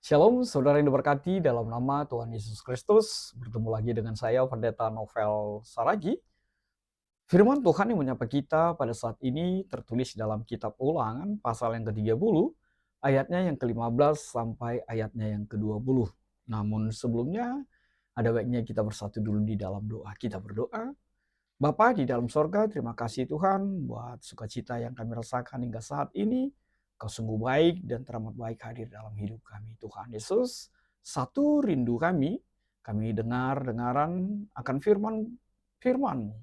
Shalom, saudara yang diberkati dalam nama Tuhan Yesus Kristus. Bertemu lagi dengan saya, Pendeta Novel Saragi. Firman Tuhan yang menyapa kita pada saat ini tertulis dalam kitab Ulangan, pasal yang ke-30, ayatnya yang ke-15 sampai ayatnya yang ke-20. Namun sebelumnya, ada baiknya kita bersatu dulu di dalam doa. Kita berdoa. Bapa di dalam sorga, terima kasih Tuhan buat sukacita yang kami rasakan hingga saat ini. Kau sungguh baik dan teramat baik hadir dalam hidup kami. Tuhan Yesus, satu rindu kami dengaran akan firman-Mu.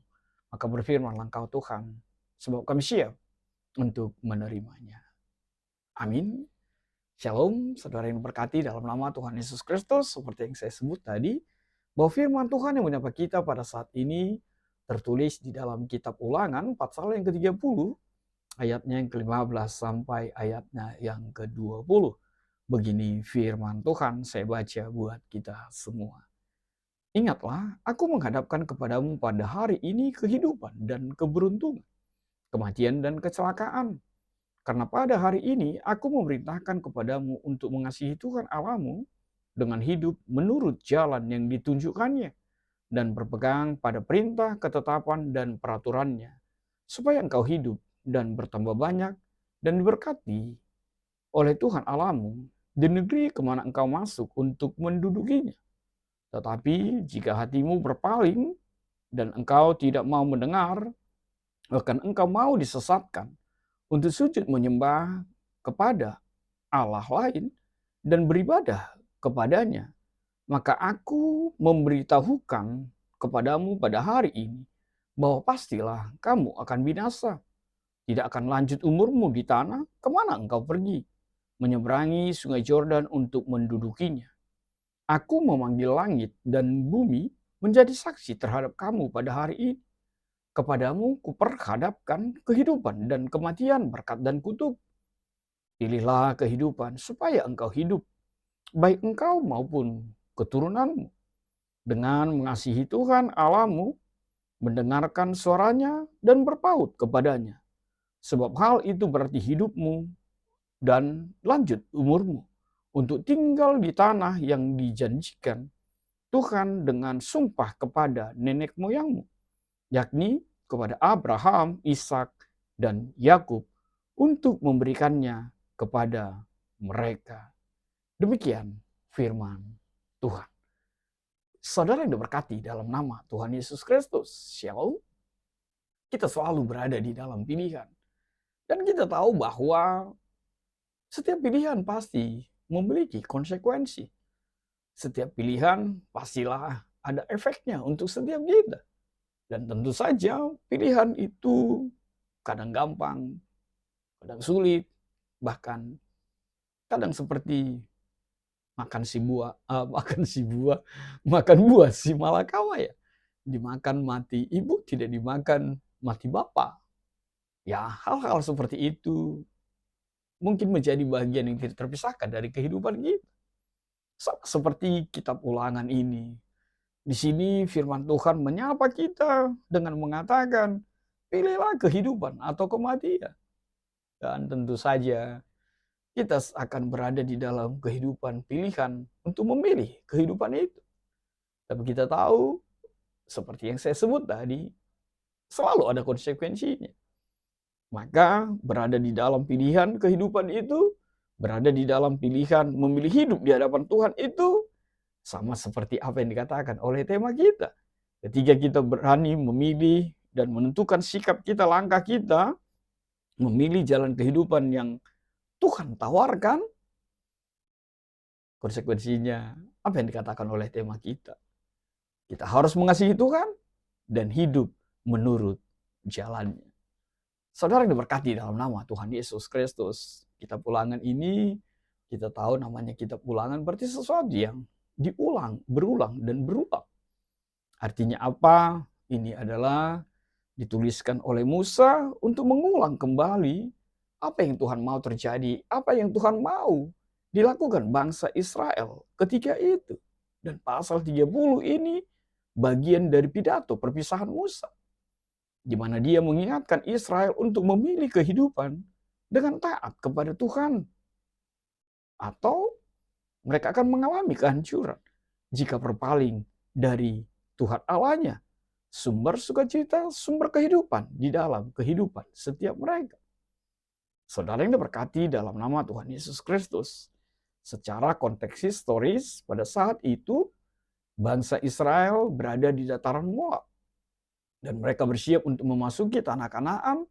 Maka berfirmanlah Engkau Tuhan, sebab kami siap untuk menerimanya. Amin. Shalom, saudara yang berkati dalam nama Tuhan Yesus Kristus. Seperti yang saya sebut tadi, bahwa firman Tuhan yang menyapa kita pada saat ini tertulis di dalam kitab Ulangan pasal yang ke-30, ayatnya yang ke-15 sampai ayatnya yang ke-20. Begini firman Tuhan, saya baca buat kita semua. Ingatlah, aku menghadapkan kepadamu pada hari ini kehidupan dan keberuntungan, kematian dan kecelakaan. Karena pada hari ini aku memerintahkan kepadamu untuk mengasihi Tuhan Allahmu dengan hidup menurut jalan yang ditunjukkannya dan berpegang pada perintah, ketetapan, dan peraturannya, supaya engkau hidup dan bertambah banyak dan diberkati oleh Tuhan Allahmu di negeri kemana engkau masuk untuk mendudukinya. Tetapi jika hatimu berpaling dan engkau tidak mau mendengar, bahkan engkau mau disesatkan untuk sujud menyembah kepada Allah lain dan beribadah kepadanya, maka aku memberitahukan kepadamu pada hari ini bahwa pastilah kamu akan binasa. Tidak akan lanjut umurmu di tanah kemana engkau pergi, menyeberangi sungai Yordan untuk mendudukinya. Aku memanggil langit dan bumi menjadi saksi terhadap kamu pada hari ini. Kepadamu kuperhadapkan kehidupan dan kematian, berkat dan kutuk. Pilihlah kehidupan supaya engkau hidup, baik engkau maupun keturunanmu, dengan mengasihi Tuhan Allahmu, mendengarkan suaranya dan berpaut kepadanya. Sebab hal itu berarti hidupmu dan lanjut umurmu untuk tinggal di tanah yang dijanjikan Tuhan dengan sumpah kepada nenek moyangmu, yakni kepada Abraham, Ishak, dan Yakub, untuk memberikannya kepada mereka. Demikian firman Tuhan. Saudara yang diberkati dalam nama Tuhan Yesus Kristus, Shalom. Kita selalu berada di dalam pilihan. Dan kita tahu bahwa setiap pilihan pasti memiliki konsekuensi. Setiap pilihan pastilah ada efeknya untuk setiap kita. Dan tentu saja pilihan itu kadang gampang, kadang sulit, bahkan kadang seperti makan buah si malakama ya. Dimakan mati ibu, tidak dimakan mati bapak. Ya, hal-hal seperti itu mungkin menjadi bagian yang tidak terpisahkan dari kehidupan kita. Sama seperti kitab Ulangan ini. Di sini firman Tuhan menyapa kita dengan mengatakan, pilihlah kehidupan atau kematian. Dan tentu saja kita akan berada di dalam kehidupan pilihan untuk memilih kehidupan itu. Tapi kita tahu, seperti yang saya sebut tadi, selalu ada konsekuensinya. Maka berada di dalam pilihan kehidupan itu, berada di dalam pilihan memilih hidup di hadapan Tuhan itu, sama seperti apa yang dikatakan oleh tema kita. Ketika kita berani memilih dan menentukan sikap kita, langkah kita, memilih jalan kehidupan yang Tuhan tawarkan, konsekuensinya apa yang dikatakan oleh tema kita. Kita harus mengasihi Tuhan dan hidup menurut jalannya. Saudara yang diberkati dalam nama Tuhan Yesus Kristus, kitab Ulangan ini kita tahu namanya kitab Ulangan berarti sesuatu yang diulang, berulang, dan berulang. Artinya apa? Ini adalah dituliskan oleh Musa untuk mengulang kembali apa yang Tuhan mau terjadi, apa yang Tuhan mau dilakukan bangsa Israel ketika itu. Dan pasal 30 ini bagian dari pidato perpisahan Musa, di mana dia mengingatkan Israel untuk memilih kehidupan dengan taat kepada Tuhan, atau Mereka akan mengalami kehancuran jika berpaling dari Tuhan Allahnya, sumber sukacita, sumber kehidupan di dalam kehidupan setiap mereka. Saudara yang diberkati dalam nama Tuhan Yesus Kristus. Secara konteks historis, pada saat itu bangsa Israel berada di dataran Moab. Dan mereka bersiap untuk memasuki tanah Kanaan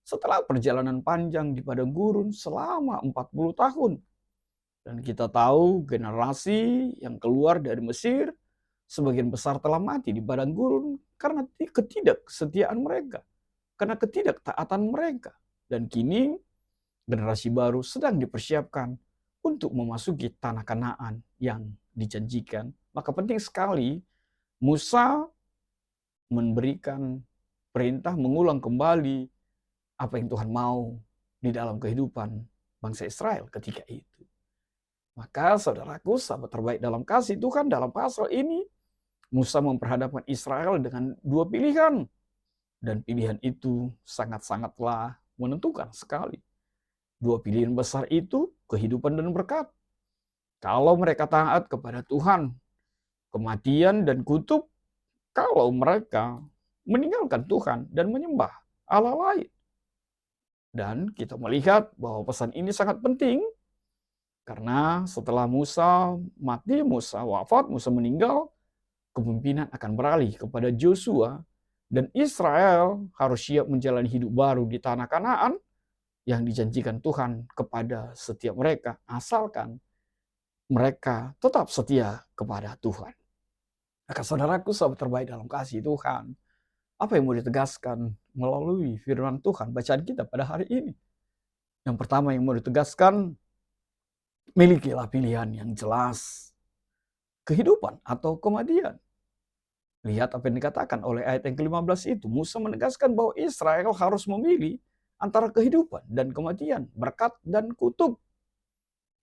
setelah perjalanan panjang di padang gurun selama 40 tahun. Dan kita tahu generasi yang keluar dari Mesir, sebagian besar telah mati di padang gurun karena ketidaksetiaan mereka, karena ketidaktaatan mereka. Dan kini generasi baru sedang dipersiapkan untuk memasuki tanah Kanaan yang dijanjikan. Maka penting sekali Musa memberikan perintah mengulang kembali apa yang Tuhan mau di dalam kehidupan bangsa Israel ketika itu. Maka saudaraku, sahabat terbaik dalam kasih Tuhan, dalam pasal ini Musa memperhadapkan Israel dengan dua pilihan. Dan pilihan itu sangat-sangatlah menentukan sekali. Dua pilihan besar itu, kehidupan dan berkat. Kalau mereka taat kepada Tuhan, kematian dan kutuk. Kalau mereka meninggalkan Tuhan dan menyembah Allah lain. Dan kita melihat bahwa pesan ini sangat penting. Karena setelah Musa mati, Musa wafat, Musa meninggal, kepemimpinan akan beralih kepada Joshua. Dan Israel harus siap menjalani hidup baru di tanah Kanaan yang dijanjikan Tuhan kepada setiap mereka, asalkan mereka tetap setia kepada Tuhan. Maka saudaraku, sahabat terbaik dalam kasih Tuhan, apa yang mau ditegaskan melalui firman Tuhan bacaan kita pada hari ini? Yang pertama yang mau ditegaskan, milikilah pilihan yang jelas, kehidupan atau kematian. Lihat apa yang dikatakan oleh ayat yang ke-15 itu. Musa menegaskan bahwa Israel harus memilih antara kehidupan dan kematian, berkat dan kutuk.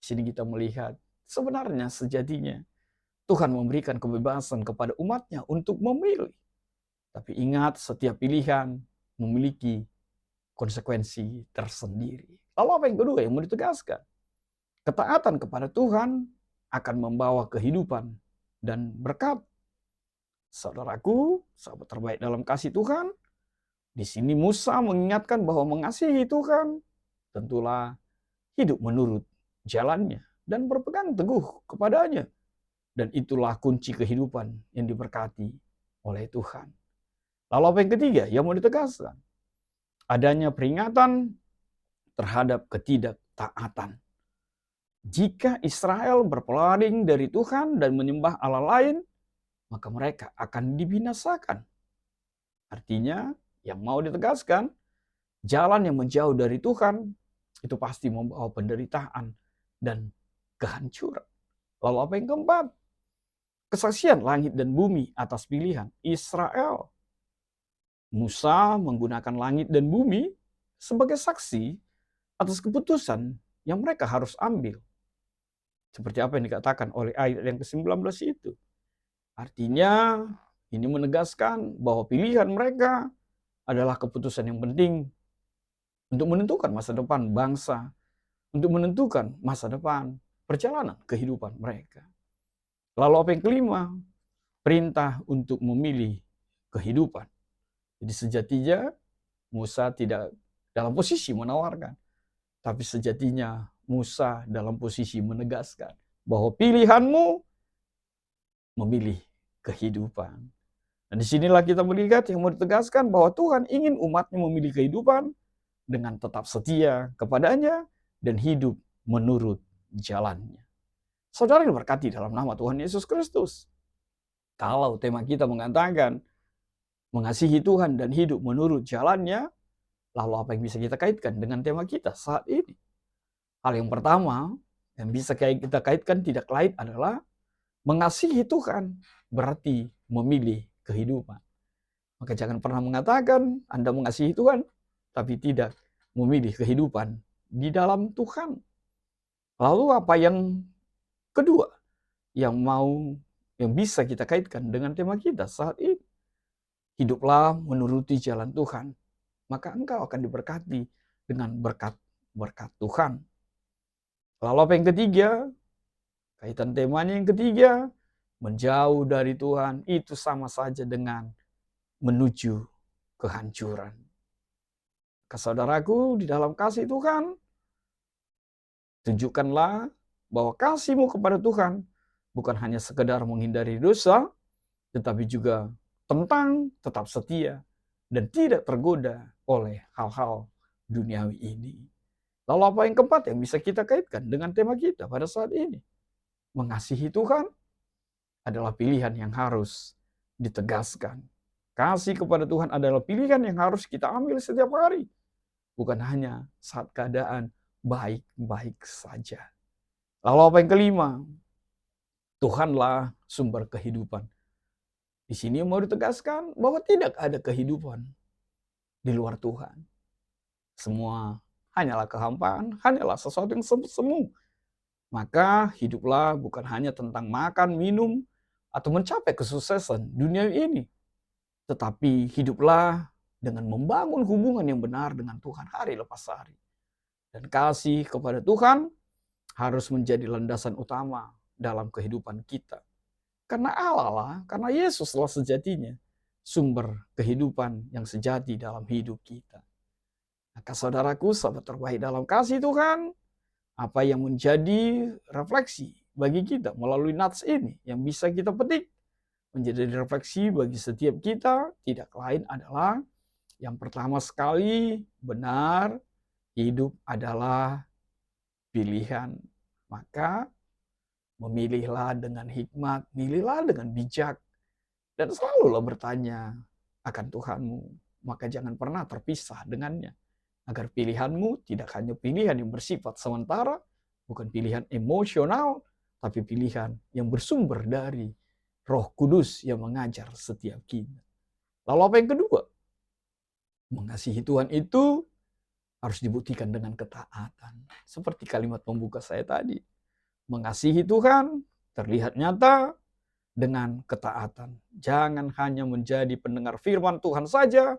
Di sini kita melihat sebenarnya sejatinya Tuhan memberikan kebebasan kepada umatnya untuk memilih. Tapi ingat, setiap pilihan memiliki konsekuensi tersendiri. Lalu apa yang kedua yang mau ditegaskan? Ketaatan kepada Tuhan akan membawa kehidupan dan berkat. Saudaraku, sahabat terbaik dalam kasih Tuhan, di sini Musa mengingatkan bahwa mengasihi Tuhan tentulah hidup menurut jalannya dan berpegang teguh kepadanya. Dan itulah kunci kehidupan yang diberkati oleh Tuhan. Lalu apa yang ketiga yang mau ditegaskan? Adanya peringatan terhadap ketidaktaatan. Jika Israel berpaling dari Tuhan dan menyembah Allah lain, maka mereka akan dibinasakan. Artinya, yang mau ditegaskan, jalan yang menjauh dari Tuhan itu pasti membawa penderitaan dan kehancuran. Lalu apa yang keempat? Kesaksian langit dan bumi atas pilihan Israel. Musa menggunakan langit dan bumi sebagai saksi atas keputusan yang mereka harus ambil. Seperti apa yang dikatakan oleh ayat yang ke-19 itu. Artinya ini menegaskan bahwa pilihan mereka adalah keputusan yang penting untuk menentukan masa depan bangsa, untuk menentukan masa depan perjalanan kehidupan mereka. Lalu apa yang kelima? Perintah untuk memilih kehidupan. Jadi sejatinya Musa tidak dalam posisi menawarkan, tapi sejatinya Musa dalam posisi menegaskan bahwa pilihanmu memilih kehidupan. Dan disinilah kita melihat yang mau ditegaskan bahwa Tuhan ingin umatnya memilih kehidupan dengan tetap setia kepadanya dan hidup menurut jalannya. Saudara yang diberkati dalam nama Tuhan Yesus Kristus. Kalau tema kita mengatakan mengasihi Tuhan dan hidup menurut jalannya, lalu apa yang bisa kita kaitkan dengan tema kita saat ini? Hal yang pertama yang bisa kita kaitkan tidak lain adalah mengasihi Tuhan berarti memilih kehidupan. Maka jangan pernah mengatakan Anda mengasihi Tuhan, tapi tidak memilih kehidupan di dalam Tuhan. Lalu apa yang kedua yang bisa kita kaitkan dengan tema kita saat ini? Hiduplah menuruti jalan Tuhan, maka engkau akan diberkati dengan berkat-berkat Tuhan. Lalu apa yang ketiga? Kaitan temanya yang ketiga, menjauh dari Tuhan itu sama saja dengan menuju kehancuran. Saudaraku, di dalam kasih Tuhan, tunjukkanlah bahwa kasihmu kepada Tuhan bukan hanya sekedar menghindari dosa, tetapi juga tentang tetap setia dan tidak tergoda oleh hal-hal duniawi ini. Lalu apa yang keempat yang bisa kita kaitkan dengan tema kita pada saat ini? Mengasihi Tuhan adalah pilihan yang harus ditegaskan. Kasih kepada Tuhan adalah pilihan yang harus kita ambil setiap hari. Bukan hanya saat keadaan baik-baik saja. Lalu apa yang kelima? Tuhanlah sumber kehidupan. Di sini mau ditegaskan bahwa tidak ada kehidupan di luar Tuhan. Semua hanyalah kehampaan, hanyalah sesuatu yang semu. Maka hiduplah bukan hanya tentang makan, minum, atau mencapai kesuksesan dunia ini. Tetapi hiduplah dengan membangun hubungan yang benar dengan Tuhan hari lepas hari. Dan kasih kepada Tuhan harus menjadi landasan utama dalam kehidupan kita. Karena Allah lah, karena Yesus lah sejatinya sumber kehidupan yang sejati dalam hidup kita. Maka saudaraku, sahabat terbaik dalam kasih Tuhan, apa yang menjadi refleksi bagi kita melalui nats ini yang bisa kita petik menjadi refleksi bagi setiap kita tidak lain adalah yang pertama sekali, benar, hidup adalah pilihan. Maka memilihlah dengan hikmat, milihlah dengan bijak, dan selalulah bertanya akan Tuhanmu. Maka jangan pernah terpisah dengannya. Agar pilihanmu tidak hanya pilihan yang bersifat sementara, bukan pilihan emosional, tapi pilihan yang bersumber dari Roh Kudus yang mengajar setiap kita. Lalu apa yang kedua? Mengasihi Tuhan itu harus dibuktikan dengan ketaatan. Seperti kalimat pembuka saya tadi. Mengasihi Tuhan terlihat nyata dengan ketaatan. Jangan hanya menjadi pendengar firman Tuhan saja,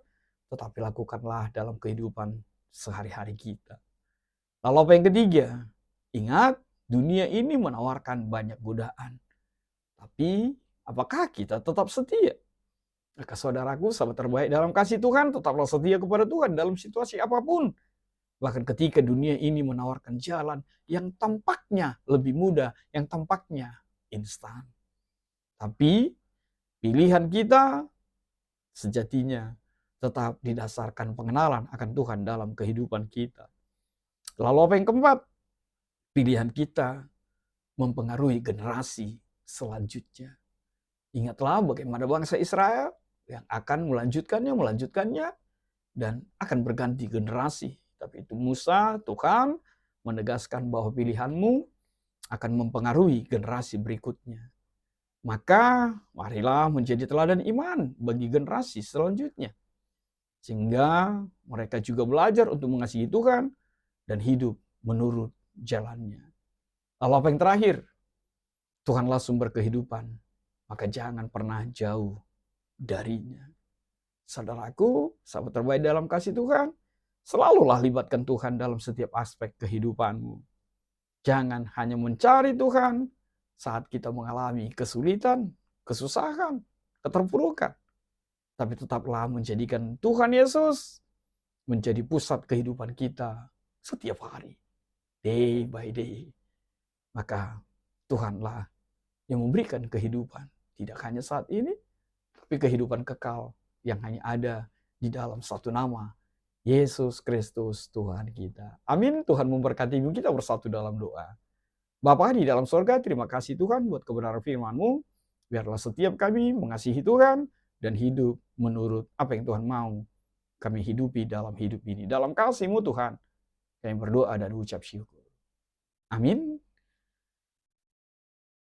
tetapi lakukanlah dalam kehidupan sehari-hari kita. Lalu apa yang ketiga? Ingat, dunia ini menawarkan banyak godaan. Tapi apakah kita tetap setia? Maka saudaraku, sahabat terbaik dalam kasih Tuhan, tetaplah setia kepada Tuhan dalam situasi apapun. Bahkan ketika dunia ini menawarkan jalan yang tampaknya lebih mudah, yang tampaknya instan. Tapi pilihan kita sejatinya tetap didasarkan pengenalan akan Tuhan dalam kehidupan kita. Lalu apa yang keempat? Pilihan kita mempengaruhi generasi selanjutnya. Ingatlah bagaimana bangsa Israel yang akan melanjutkannya, dan akan berganti generasi. Tapi itu Musa, Tuhan menegaskan bahwa pilihanmu akan mempengaruhi generasi berikutnya. Maka marilah menjadi teladan iman bagi generasi selanjutnya. Sehingga mereka juga belajar untuk mengasihi Tuhan dan hidup menurut jalannya. Lalu apa yang terakhir? Tuhanlah sumber kehidupan, maka jangan pernah jauh darinya. Saudaraku, sahabat terbaik dalam kasih Tuhan, selalulah libatkan Tuhan dalam setiap aspek kehidupanmu. Jangan hanya mencari Tuhan saat kita mengalami kesulitan, kesusahan, keterpurukan. Tapi tetaplah menjadikan Tuhan Yesus menjadi pusat kehidupan kita setiap hari. Day by day. Maka Tuhanlah yang memberikan kehidupan. Tidak hanya saat ini, tapi kehidupan kekal yang hanya ada di dalam satu nama, Yesus Kristus Tuhan kita. Amin. Tuhan memberkati kita bersatu dalam doa. Bapa di dalam sorga, terima kasih Tuhan buat kebenaran firman-Mu. Biarlah setiap kami mengasihi Tuhan dan hidup menurut apa yang Tuhan mau kami hidupi dalam hidup ini. Dalam kasih-Mu Tuhan, kami berdoa dan ucap syukur. Amin.